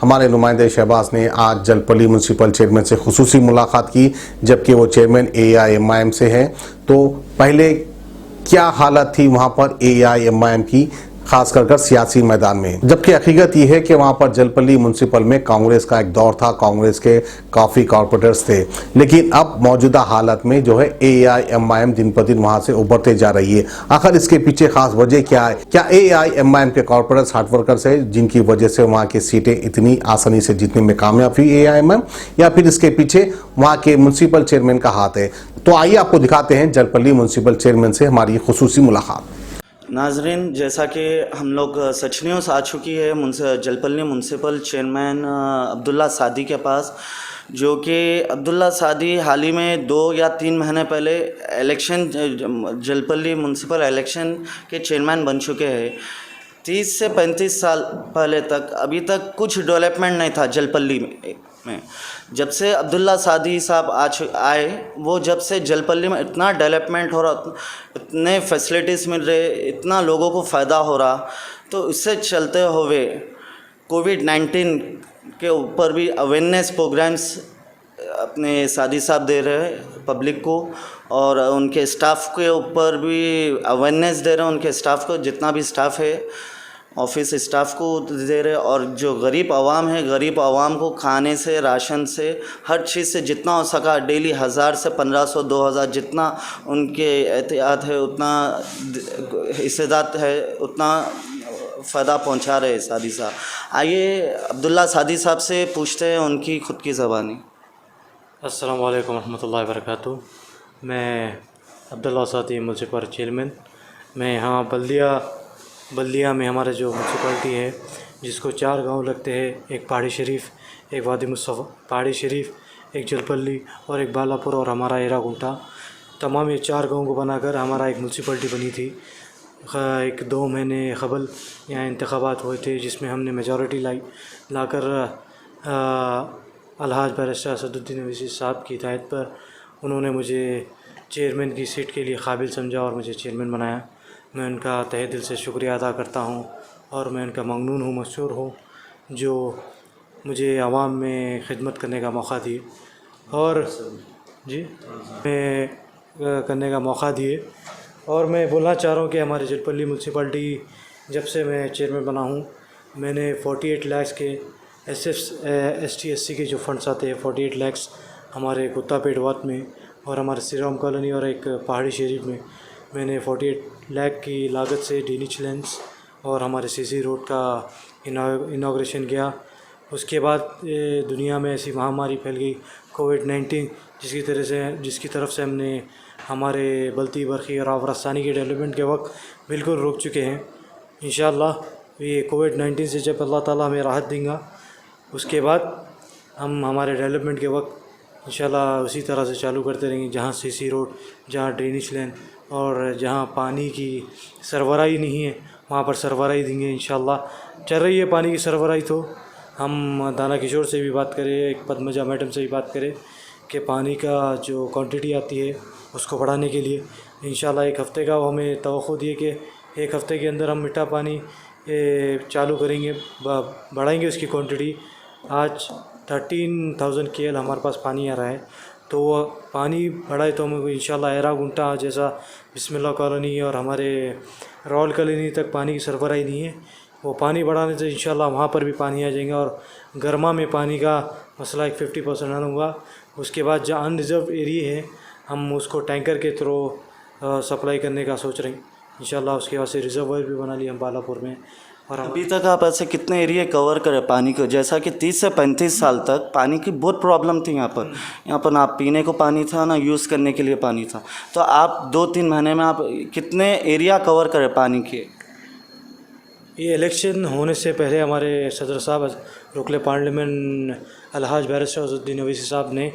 हमारे नुमाइंदे शहबाज ने आज जलपल्ली म्यूनसिपल चेयरमैन से खुसूसी मुलाकात की, जबकि वो चेयरमैन AIMIM से हैं। तो पहले क्या हालत थी वहां पर AIMIM की, खास कर सियासी मैदान में, जबकि हकीकत यह है कि वहां पर जलपल्ली म्यूनसिपल में कांग्रेस का एक दौर था, कांग्रेस के काफ़ी कॉर्पोरेटर्स थे। लेकिन अब मौजूदा हालत में जो है AIMIM दिन पर दिन वहां से उभरते जा रही है। आखिर इसके पीछे खास वजह क्या है? क्या AIMIM के कॉर्पोरेटर्स हार्ड वर्कर्स है जिनकी वजह से वहां की सीटें इतनी आसानी से जीतने में कामयाब हुई AIMIM, या फिर इसके पीछे वहां के म्यूनसिपल चेयरमैन का हाथ है? तो आइए आपको दिखाते हैं जलपल्ली म्यूनसिपल चेयरमैन से हमारी खुसूसी मुलाकात। नाजरीन, जैसा कि हम लोग सच न्यूज़ आ चुकी है जलपल्ली म्यूनसिपल चेयरमैन अब्दुल्ला सादी के पास, जो कि अब्दुल्ला सादी हाल ही में 2 या 3 महीने पहले जलपल्ली म्यूनसिपल इलेक्शन के चेयरमैन बन चुके हैं। 30 से 35 साल पहले तक अभी तक कुछ डेवलपमेंट नहीं था जलपल्ली में। जब से अब्दुल्ला सादी साहब आए, वो जब से जलपल्ली में इतना डेवलपमेंट हो रहा, इतने फैसिलिटीज़ मिल रहे, इतना लोगों को फ़ायदा हो रहा, तो इससे चलते हुए कोविड-19 के ऊपर भी अवेयरनेस प्रोग्राम्स अपने सादी साहब दे रहे हैं पब्लिक को, और उनके स्टाफ के ऊपर भी अवेयरनेस दे रहे हैं। उनके स्टाफ को, जितना भी स्टाफ है ऑफिस स्टाफ को दे रहे, और जो गरीब आवाम है, गरीब आवाम को खाने से, राशन से, हर चीज़ से जितना हो सका डेली 1000 से 1500 2000 जितना उनके एहतियात है, उतना हिस्सेदार है, उतना फ़ायदा पहुंचा रहे सादी साहब। आइए अब्दुल्ला सादी साहब से पूछते हैं उनकी खुद की ज़बानी। अस्सलाम वालेकुम रहमतुल्लाहि व बरकातुहू। मैं अब्दुल्ला सादी म्यूनसिपल चेयरमैन। मैं यहाँ बल्दिया में हमारा जो म्यूनसिपलिटी है, जिसको 4 गांव लगते हैं, एक पहाड़ी शरीफ, एक वादी मुस्तफ़ा, पहाड़ी शरीफ, एक जलपल्ली और एक बालापुर और हमारा एरागुंटा, तमाम ये 4 गाँव को बनाकर हमारा एक म्यूनसिपलिटी बनी थी। एक 2 महीने कबल यहाँ इंतखाबात हुए थे, जिसमें हमने मेजॉरिटी लाकर अलहाज बैरिस्टर असदुद्दीन ओवैसी साहब की हिदायत पर उन्होंने मुझे चेयरमैन की सीट के लिए काबिल समझा और मुझे चेयरमैन बनाया। मैं उनका तहे दिल से शुक्रिया अदा करता हूँ, और मैं उनका ममनून हूँ, मशहूर हूँ, जो मुझे आवाम में खिदमत करने का मौका दिए और करने का मौका दिए। और मैं बोलना चाह रहा हूँ कि हमारे जलपल्ली म्यूनसिपलिटी जब से मैं चेयरमैन बना हूँ, मैंने 48 लाख के SC ST के जो फंड्स आते हैं, 48 लाख हमारे कुत्तापेट वात में और हमारे श्रीराम कॉलोनी और एक पहाड़ी शरीफ में मैंने 48 लाख की लागत से डीनिच लेंस और हमारे CC रोड का इनाग्रेशन किया। उसके बाद दुनिया में ऐसी महामारी फैल गई कोविड-19, जिसकी तरफ से हमने हमारे बल्ती बरखी और आवरस्तानी के डेवलपमेंट के वक्त बिल्कुल रोक चुके हैं। इंशाअल्लाह ये कोविड-19 से जब अल्लाह ताला हमें राहत देगा, उसके बाद हम हमारे डेवलपमेंट के वक्त इंशाअल्लाह उसी तरह से चालू करते रहेंगे। जहाँ CC रोड, जहाँ ड्रेनेज लाइन और जहाँ पानी की सरबराही नहीं है, वहाँ पर सरबराही देंगे इंशाअल्लाह। चल रही है पानी की सरबराही, तो हम दाना किशोर से भी बात करें, एक पद्मजा मैडम से भी बात करें कि पानी का जो क्वांटिटी आती है उसको बढ़ाने के लिए इंशाअल्लाह 1 हफ़्ते का वो हमें तवक्को दिए कि 1 हफ़्ते के अंदर हम मीठा पानी चालू करेंगे, बढ़ाएंगे उसकी क्वांटिटी। आज 13,000 KL हमारे पास पानी आ रहा है, तो वो पानी बढ़ाए तो हमें इंशाअल्लाह एरागुंटा जैसा बिस्मिल्लाह कॉलोनी और हमारे रॉयल कॉलोनी तक पानी की सरबराही नहीं है, वो पानी बढ़ाने से इंशाअल्लाह वहाँ पर भी पानी आ जाएगा और गर्मा में पानी का मसला एक 50% हल होगा। उसके बाद जहाँ अनरिजर्व एरिया है, हम उसको टैंकर के थ्रू सप्लाई करने का सोच रहे हैं इंशाअल्लाह। उसके बाद से रिजर्वायर भी बना लिया हम बालापुर में। और अभी तक आप ऐसे कितने एरिया कवर करें पानी को? जैसा कि 30 से 35 साल तक पानी की बहुत प्रॉब्लम थी यहाँ पर ना पीने को पानी था, ना यूज़ करने के लिए पानी था। तो आप 2-3 महीने में आप कितने एरिया कवर करें पानी के? ये इलेक्शन होने से पहले हमारे सदर साहब रुकन पार्लियामेंट अलहाज बैरिस्टर असदुद्दीन ओवैसी साहब ने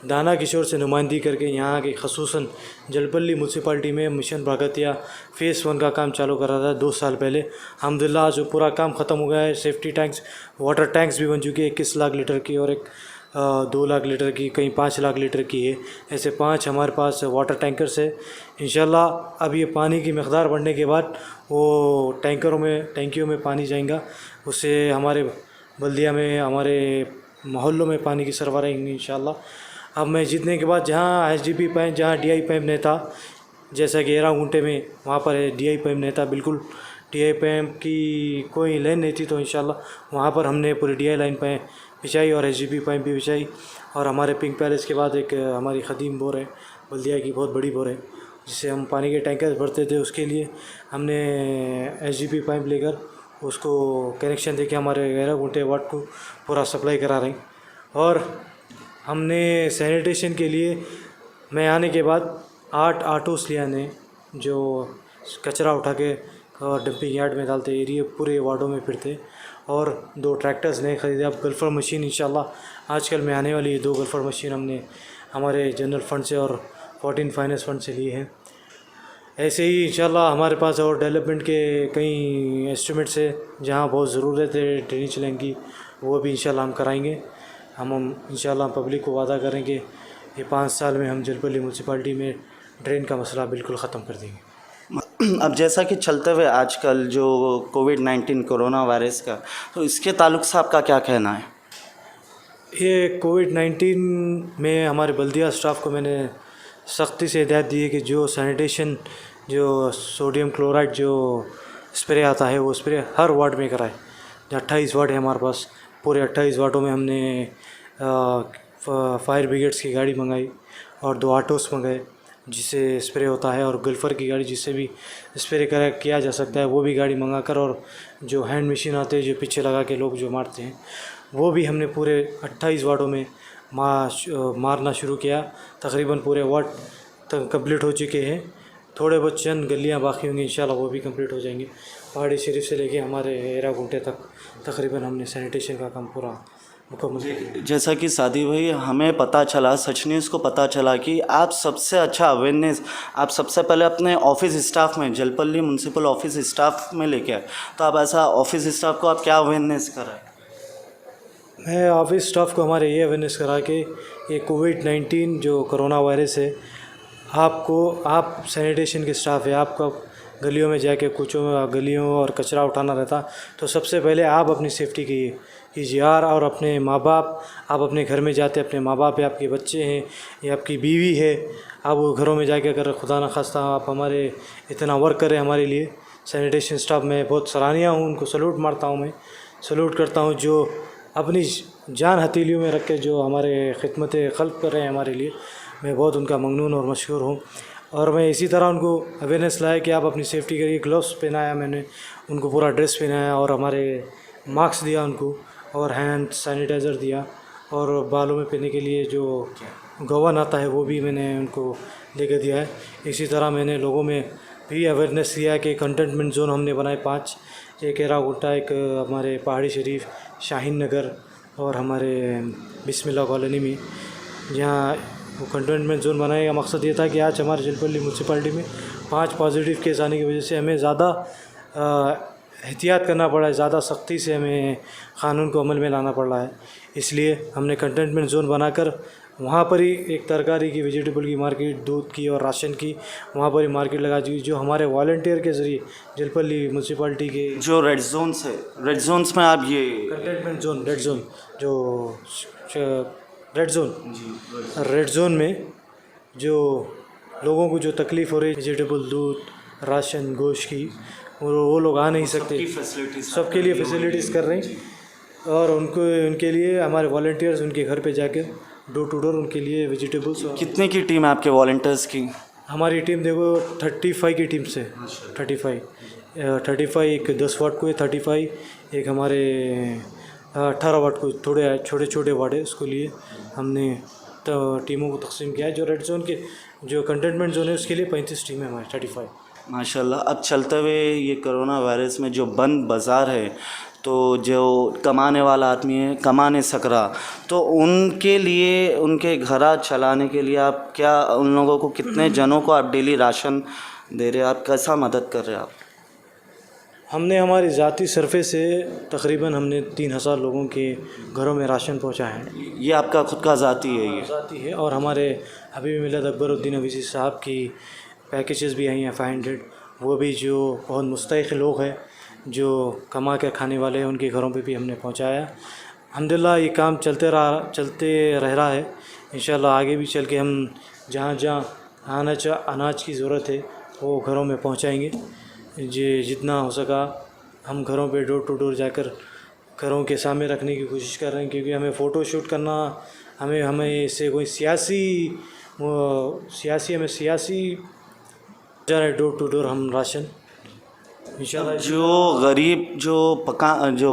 दाना किशोर से नुमाइंदगी करके यहाँ के खसूसन जलपल्ली म्यूनसिपलिटी में मिशन प्रगतिया फ़ेज़ 1 का काम चालू कर रहा था 2 साल पहले। अल्हम्दुलिल्लाह आज पूरा काम ख़त्म हो गया है। सेफ्टी टैंक्स, वाटर टैंक्स भी बन चुके हैं, 21 लाख लीटर की और एक 2 लाख लीटर की, कहीं 5 लाख लीटर की है। ऐसे 5 हमारे पास वाटर टैंकर्स है। इंशाल्लाह अब ये पानी की मकदार बढ़ने के बाद वो टैंकियों में पानी जाएगा, उससे हमारे बल्दिया में हमारे मोहल्लों में पानी की सरबराही होंगी इंशाल्लाह। अब मैं जीतने के बाद जहाँ एसडीपी पाइप, जहाँ डीआई पाइप नहीं था, जैसा कि 11 गुंटे में वहाँ पर डीआई पाइप नहीं था, बिल्कुल डीआई पाइप की कोई लाइन नहीं थी, तो इंशाल्लाह वहाँ पर हमने पूरी डीआई लाइन पाइप बिछाई और एसडीपी पाइप भी बिछाई। और हमारे पिंक पैलेस के बाद एक हमारी ख़दीम बोर है, बल्दिया की बहुत बड़ी बोर है, जिससे हम पानी के टैंकर भरते थे, उसके लिए हमने एसडीपी पाइप लेकर उसको कनेक्शन देके हमारे 11 गुंटे वाट को पूरा सप्लाई करा रहे हैं। और हमने सैनिटेशन के लिए मैं आने के बाद 8 ऑटोस लिया ने, जो कचरा उठा के और डंपिंग यार्ड में डालते एरिया पूरे वार्डों में फिरते, और 2 ट्रैक्टर्स नए ख़रीदे। अब गल्फर मशीन इंशाल्लाह आजकल में आने वाली है। 2 गल्फर मशीन हमने हमारे जनरल फंड से और 14 फाइनेंस फंड से लिए हैं। ऐसे ही इंशाल्लाह हमारे पास और डेवलपमेंट के कई एस्टिमेट्स है, जहाँ बहुत ज़रूरत है ड्रेनेज लाइन की, वो भी इंशाल्लाह हम कराएंगे। हम इंशाल्लाह पब्लिक को वादा करेंगे कि 5 साल में हम जलपल्ली म्यूनसिपाल्टी में ड्रेन का मसला बिल्कुल ख़त्म कर देंगे। अब जैसा कि चलते हुए आजकल जो कोविड-19 कोरोना वायरस का, तो इसके ताल्लुक से आपका क्या कहना है? ये कोविड-19 में हमारे बल्दिया स्टाफ को मैंने सख्ती से हिदायत दी है कि जो सैनिटेशन, जो सोडियम क्लोराइड जो स्प्रे आता है, वो स्प्रे हर वार्ड में कराए। 28 वार्ड है हमारे पास, पूरे 28 वार्डों में हमने फायर ब्रिगेड्स की गाड़ी मंगाई और 2 ऑटोस मंगाए जिससे स्प्रे होता है, और गल्फर की गाड़ी जिससे भी स्प्रे किया जा सकता है, वो भी गाड़ी मंगाकर, और जो हैंड मशीन आते हैं जो पीछे लगा के लोग जो मारते हैं, वो भी हमने पूरे 28 वार्डों में मारना शुरू किया। तकरीबन पूरे वार्ड तक कंप्लीट हो चुके हैं। थोड़े बहुत चंद गलियाँ बाकी होंगी, इंशाल्लाह वो भी कंप्लीट हो जाएंगे। पहाड़ी शरीफ से लेके हमारे 11 गुंटे तक तकरीबन हमने सैनिटेशन का काम पूरा मुकम्मल। जैसा कि सादी भाई, हमें पता चला, सच न्यूज़ को पता चला कि आप सबसे अच्छा अवेयरनेस आप सबसे पहले अपने ऑफिस स्टाफ में, जलपल्ली म्यूनसिपल ऑफिस स्टाफ में लेके आए। तो आप ऐसा ऑफिस स्टाफ को आप क्या अवेयरनेस कराए? मैं ऑफिस स्टाफ को हमारे ये अवेयरनेस करा कि ये कोविड-19 जो कोरोना वायरस है, आप सैनिटेशन के स्टाफ है, आपको गलियों में जाके कूचों में गलियों और कचरा उठाना रहता, तो सबसे पहले आप अपनी सेफ्टी कीजिए। और अपने माँ बाप, आप अपने घर में जाते, अपने माँ बाप या आपके बच्चे हैं या आपकी बीवी है, आप वो घरों में जाके अगर खुदा न खास्ता आप हमारे इतना वर्क करें हमारे लिए, सैनिटेशन स्टाफ में बहुत सराहनीय हूँ, उनको सल्यूट मारता हूँ, मैं सल्यूट करता हूँ, जो अपनी जान हथेलियों में रख के जो हमारे खिदमत खल्क कर रहे हैं हमारे लिए। मैं बहुत उनका ममनून और मशहूर हूँ। और मैं इसी तरह उनको अवेयरनेस लाया कि आप अपनी सेफ्टी करिए। ग्लव्स पहनाया मैंने उनको, पूरा ड्रेस पहनाया, और हमारे मास्क दिया उनको, और हैंड सैनिटाइज़र दिया, और बालों में पहनने के लिए जो गवन आता है वो भी मैंने उनको लेकर दिया है। इसी तरह मैंने लोगों में भी अवेयरनेस दिया कि कंटेनमेंट जोन हमने बनाए 5, एक 11 गुंटा, एक हमारे पहाड़ी शरीफ, शाहीन नगर और हमारे बिस्मिल्लाह कॉलोनी में, जहाँ वो कंटेनमेंट जोन बनाने का मकसद ये था कि आज हमारे जलपल्ली म्यूनसिपाल्टी में 5 पॉजिटिव केस आने की वजह से हमें ज़्यादा एहतियात करना पड़ा है, ज़्यादा सख्ती से हमें क़ानून को अमल में लाना पड़ रहा है। इसलिए हमने कंटेनमेंट जोन बनाकर वहाँ पर ही एक तरकारी की, वेजिटेबल की मार्केट, दूध की और राशन की वहाँ पर ही मार्केट लगा दी, जो हमारे वॉलंटियर के ज़रिए जलपल्ली म्यूनसिपाल्टी के जो रेड जोन्स है, रेड जोन्स में आप ये कंटेनमेंट जोन, रेड जोन, जो रेड जोन में जो लोगों को जो तकलीफ़ हो रही है, वेजिटेबल, दूध, राशन, गोश्त की, वो लोग आ नहीं सकते, सबके लिए फैसिलिटीज़ कर रहे हैं। और उनके लिए हमारे वॉलंटियर्स उनके घर पे जाकर डोर टू डोर उनके लिए वेजिटेबल्स। कितने की टीम है आपके वॉलंटियर्स की? हमारी टीम देखो 35 की टीम से, 35 एक 10 वाट को है, 35 एक हमारे 18 वाट को, थोड़े छोटे छोटे वाट है, उसके लिए हमने तो टीमों को तकसीम किया है। जो रेड जोन के जो कंटेनमेंट जोन है उसके लिए 35 टीम है हमारी, 35। माशाल्लाह। अब चलते हुए ये कोरोना वायरस में जो बंद बाज़ार है, तो जो कमाने वाला आदमी है, कमा नहीं सक रहा, तो उनके लिए, उनके घर चलाने के लिए आप क्या, उन लोगों को कितने जनों को आप डेली राशन दे रहे हैं? आप कैसा मदद कर रहे हैं आप? हमने हमारी ज़ाती सरफे से तकरीबन हमने 3000 लोगों के घरों में राशन पहुँचाया है। ये आपका खुद का ज़ाती है? ये ज़ाती है। और हमारे हबीब मिल्लत अकबरुद्दीन अवीसी साहब की पैकेजेस भी आई हैं 500, वो भी जो बहुत मुस्तहिक़ लोग हैं जो कमा के खाने वाले हैं उनके घरों पे भी हमने पहुंचाया। अल्हम्दुलिल्लाह ये काम चलते रह रहा है। इंशाल्लाह आगे भी चल के हम जहाँ जहाँ अनाज की ज़रूरत है वो घरों में पहुंचाएंगे। जितना हो सका हम घरों पे डोर टू डोर जाकर घरों के सामने रखने की कोशिश कर रहे हैं, क्योंकि हमें फ़ोटो शूट करना, हमें इससे कोई सियासी जा रहे डोर टू डोर हम राशन इंशाल्लाह। जो गरीब जो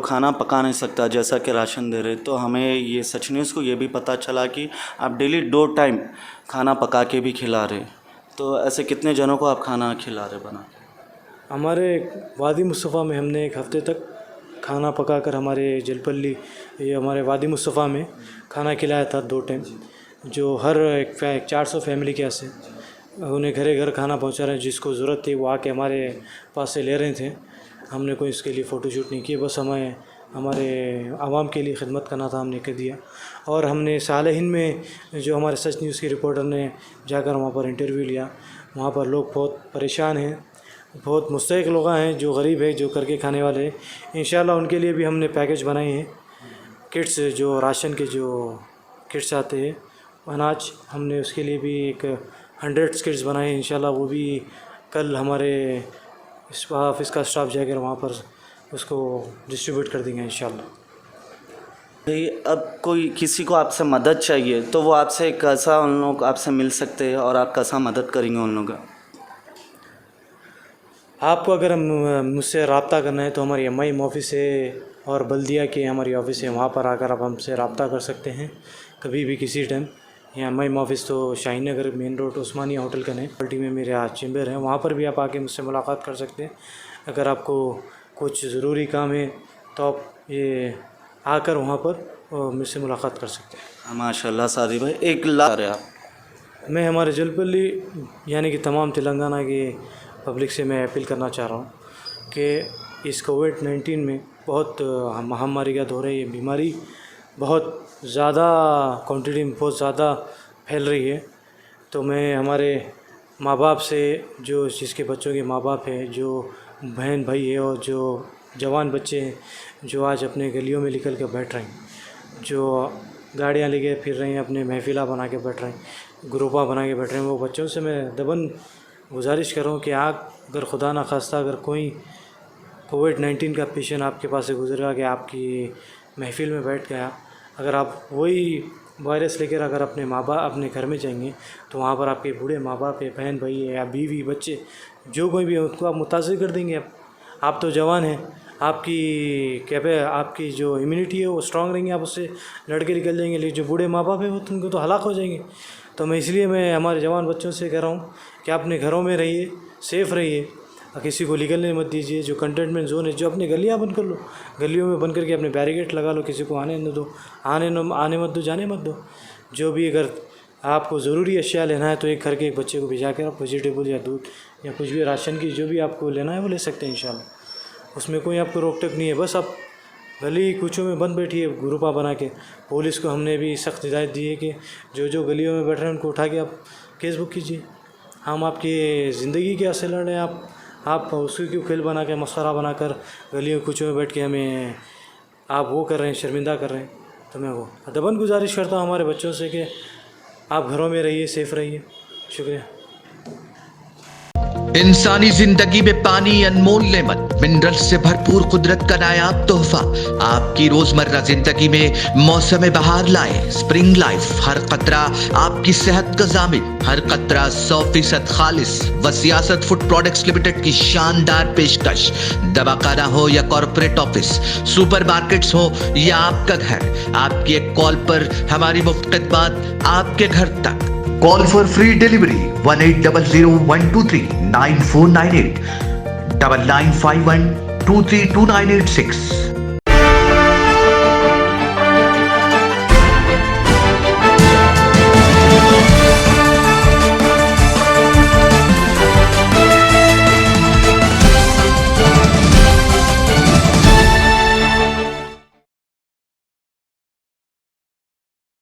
खाना पका नहीं सकता, जैसा कि राशन दे रहे, तो हमें ये सच न्यूज़ को ये भी पता चला कि आप डेली 2 टाइम खाना पका के भी खिला रहे, तो ऐसे कितने जनों को आप खाना खिला रहे बना? हमारे वादी मुस्तफ़ा में हमने एक हफ़्ते तक खाना पकाकर हमारे जलपल्ली हमारे वादी मुस्तफ़ा में खाना खिलाया था 2 टाइम, जो हर एक 400 फैमिली के ऐसे उन्हें घरे घर खाना पहुंचा रहे हैं। जिसको ज़रूरत थी वो आके हमारे पास से ले रहे थे। हमने कोई इसके लिए फ़ोटो शूट नहीं किया, बस हमें हमारे आवाम के लिए खिदमत करना था, हमने कर दिया। और हमने साल-ए-हिंद में जो हमारे सच न्यूज़ की रिपोर्टर ने जाकर वहाँ पर इंटरव्यू लिया, वहाँ पर लोग बहुत परेशान हैं, बहुत मुस्तहिक लोग हैं, जो गरीब है, जो करके खाने वाले हैं। इंशाल्लाह उनके लिए भी हमने पैकेज बनाए हैं, किट्स, जो राशन के जो किट्स आते हैं अनाज, हमने उसके लिए भी एक 100 किट्स बनाए हैं। इंशाल्लाह वो भी कल हमारे इस ऑफिस का स्टाफ जाकर वहाँ पर उसको डिस्ट्रीब्यूट कर देंगे इंशाल्लाह। भाई अब कोई किसी को आपसे मदद चाहिए तो वो आपसे कैसा, उन लोग आपसे मिल सकते हैं और आप कैसा मदद करेंगे उन लोगों का? आपको अगर मुझसे रब्ता करना है तो हमारी एम ऑफ़िस है और बल्दिया की हमारी ऑफ़िस है, वहाँ पर आकर आप हमसे रब्ता कर सकते हैं कभी भी किसी टाइम। यहाँ एम ऑफ़िस तो शाहीन नगर मेन रोड उस्मानिया होटल का नहीं पल्टी में मेरे आज चैम्बर है, वहाँ पर भी आप आके मुझसे मुलाकात कर सकते हैं। अगर आपको कुछ ज़रूरी काम है तो आप ये आकर वहाँ पर मुझसे मुलाकात कर सकते हैं। माशाल्लाह सादी भाई, 1 लाख आप। मैं हमारे जलपल्ली यानी कि तमाम तेलंगाना के पब्लिक से मैं अपील करना चाह रहा हूँ कि इस कोविड-19 में बहुत महामारी का दौर है, ये बीमारी बहुत ज़्यादा क्वांटिटी में बहुत ज़्यादा फैल रही है। तो मैं हमारे माँ बाप से, जो जिसके बच्चों के माँ बाप हैं, जो बहन भाई है और जो जवान बच्चे हैं जो आज अपने गलियों में निकल कर बैठ रहे हैं, जो गाड़ियाँ लेके फिर रहे हैं, अपने महफिला बना के बैठ रहे हैं, ग्रुपा बना के बैठ रहे हैं, वो बच्चों से मैं दबन गुजारिश कर रहा हूँ कि आप अगर खुदा ना खास्ता अगर कोई कोविड-19 का पेशेंट आपके पास से गुजरा कि आपकी महफिल में बैठ गया, अगर आप वही वायरस लेकर अगर अपने माँ बाप अपने घर में जाएंगे तो वहाँ पर आपके बूढ़े माँ बाप है, बहन भाई है या बीवी बच्चे जो कोई भी है उनको आप मुतासिर कर देंगे। आप तो जवान हैं, आपकी जो इम्यूनिटी है वो स्ट्रांग रहेंगे, आप उससे लड़के निकल जाएंगे। लेकिन जो बूढ़े माँ बाप है वो उनको तो हलाक हो जाएंगे। तो मैं इसलिए मैं हमारे जवान बच्चों से कह रहा हूँ कि अपने घरों में रहिए, सेफ़ रहिए, किसी को निकलने मत दीजिए। जो कंटेनमेंट जोन है, जो अपनी गलियाँ बंद कर लो, गलियों में बंद करके अपने बैरिकेड लगा लो, किसी को आने मत दो, जाने मत दो। जो भी अगर आपको ज़रूरी अशिया लेना है तो एक घर के एक बच्चे को भिजा कर आप वेजिटेबल या दूध या कुछ भी राशन की जो भी आपको लेना है वो ले सकते हैं इंशाल्लाह। उसमें कोई आपको रोक टोक नहीं है। बस आप गली कूचों में बंद बैठिए ग्रुपा बना के। पुलिस को हमने भी सख्त हिदायत दी है कि जो गलियों में बैठ रहे हैं उनको उठा के आप केस बुक कीजिए। हम आपकी ज़िंदगी के से लड़ रहे हैं, आप उसकी क्यों खेल बना के मस्खरा बनाकर गलियों कूचों में बैठ के हमें आप वो कर रहे हैं, शर्मिंदा कर रहे हैं। तो मैं वो अदबन गुजारिश करता हूँ हमारे बच्चों से कि आप घरों में रहिए, सेफ़ रहिए। शुक्रिया। इंसानी जिंदगी में पानी अनमोल नेमत, मिनरल से भरपूर कुदरत का नायाब तोहफा आपकी रोजमर्रा जिंदगी में मौसम बहार लाए। स्प्रिंग लाइफ, हर कतरा आपकी सेहत का जामिन, हर कतरा 100% खालिस। वसियासत फूड प्रोडक्ट्स लिमिटेड की शानदार पेशकश। दवाखाना हो या कॉर्पोरेट ऑफिस, सुपरमार्केट्स हो या आपका घर, आपकी एक कॉल पर हमारी मुफ्त खिदमत आपके घर तक। Call for free delivery 1800-123-9498 9951 232986।